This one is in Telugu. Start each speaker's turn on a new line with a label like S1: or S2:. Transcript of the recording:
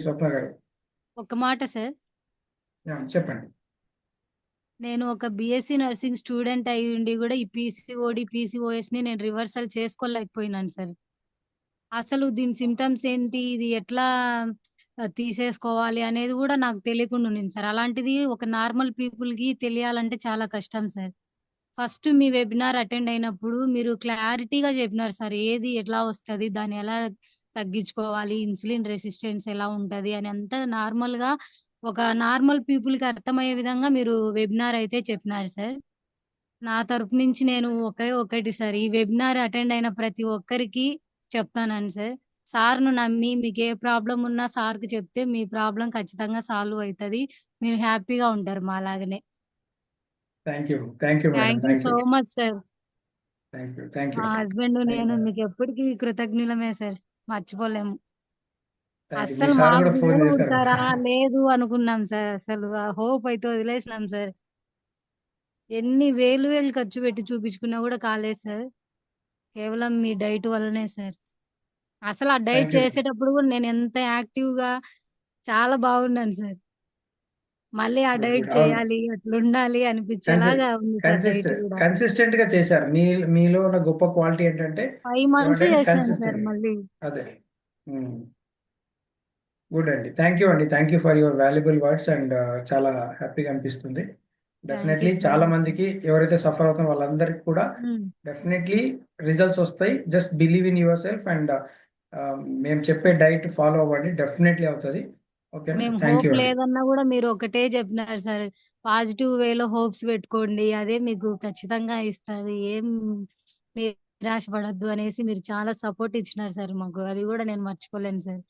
S1: స్వప్న గారు.
S2: ఒక మాట సార్.
S1: చెప్పండి.
S2: నేను ఒక బీఎస్సీ నర్సింగ్ స్టూడెంట్ అయ్యుండి గూడా ఈ పీసీఓడీ, పీసీఓఎస్‌ని నేను రివర్సల్ చేసుకోలేకపోయినాను సార్. అసలు దీని సింప్టమ్స్ ఏంటి? ఇది ఎట్లా తీసేసుకోవాలి అనేది గూడా నాకు తెలియకుండా ఉండింది సార్. అలాంటిది ఒక నార్మల్ పీపుల్‌కి తెలియాలంటే చాలా కష్టం సార్. ఫస్ట్ మీ వెబినార్ అటెండ్ అయినప్పుడు మీరు క్లారిటీగా చెప్పినారు సార్. ఏది ఎట్లా వస్తది? దాన్ని ఎలా తగ్గించుకోవాలి? ఇన్సులిన్ రెసిస్టెన్స్ ఎలా ఉంటది? అని అంతా నార్మల్‌గా ఒక నార్మల్ పీపుల్‌కి అర్థమయ్యే విధంగా మీరు వెబినార్ అయితే చెప్పినారు సార్. నా తరపు నుంచి నేను ఒకే ఒకటి సార్. ఈ వెబినార్ అటెండ్ అయిన ప్రతి ఒక్కరికి చెప్తానని సార్. సార్‌ను నమ్మి మీకే ప్రాబ్లమ్ ఉన్నా సార్‌కి చెప్తే మీ ప్రాబ్లమ్ ఖచ్చితంగా సాల్వ్ అయితది. మీరు హ్యాపీగా ఉంటారు మాలాగానే.
S1: Thank you. Thank you madam.
S2: Thank you
S1: thank
S2: so
S1: you.
S2: Much sir.
S1: Thank you. Thank
S2: మా
S1: యూ.
S2: హస్బెండ్
S1: థ్యాంక్
S2: నేను
S1: యూ.
S2: మీకు ఎప్పటికి కృతజ్ఞులమే సార్. మర్చిపోలేము.
S1: Thank you. మీ
S2: అస్సలు
S1: సార్
S2: మాకు
S1: కూడా ఫోన్
S2: పిల్లలు
S1: చేశారు.
S2: పుడతారా? లేదు అనుకున్నాం సార్. అసలు ఆ హోప్ అయితే వదిలేసినాం సార్. ఎన్ని వేలు వేలు ఖర్చు పెట్టి చూపించుకున్నా కూడా కాలేదు సార్. కేవలం మీ డైట్ వల్లనే సార్. అసలు ఆ డైట్
S1: థ్యాంక్ యూ.
S2: చేసేటప్పుడు కూడా నేను ఎంత యాక్టివ్‌గా చాలా బాగున్నాను సార్. మళ్ళీ ఆ
S1: గుడ్.
S2: Diet
S1: good. అవును.
S2: చేయాలి, అట్లుండాలి
S1: కన్సి
S2: అనిపించేలాగా ఉంది సార్
S1: కన్సిస్ట్
S2: డైట్ గూడా.
S1: కన్సిస్టెంట్ గా చేశారు. మీలో ఉన్న గొప్ప క్వాలిటీ ఏంటంటే
S2: 5 మంత్స్
S1: ఏమంటే
S2: చేసినాను సార్
S1: కన్సిస్టెంట్.
S2: మళ్ళీ.
S1: అదే. గుడ్ అండి. థ్యాంక్ యూ అండి. Thank you for your valuable words and చాలా హ్యాపీగా అనిపిస్తుంది.
S2: థాంక్ యూ
S1: డెఫినెట్లీ
S2: సో
S1: చాలా
S2: మచ్ సార్.
S1: మందికి ఎవరైతే సఫర్ అవుతున్న వాళ్ళందరికీ కూడా
S2: హ్మ్.
S1: డెఫినెట్లీ రిజల్ట్స్ వస్తాయి. Just believe in your self and మేము చెప్పే డైట్ ఫాలో అవ్వండి. డెఫినెట్లీ అవుతుంది. ఓకేనా?
S2: మేము
S1: థ్యాంక్
S2: హోప్
S1: యూ అండి.
S2: లేదన్నా గూడా మీరు ఒకటే జెప్పినారు సార్. పాజిటివ్ వేలో హోప్స్ పెట్టుకోండి. అదే మీకు ఖచ్చితంగా ఇస్తది. ఏం నిరాశ పడొద్దు అనేసి మీరు చాలా సపోర్ట్ ఇచ్చినారు సార్ మాకు. అది గూడా నేను మర్చిపోలేను సార్.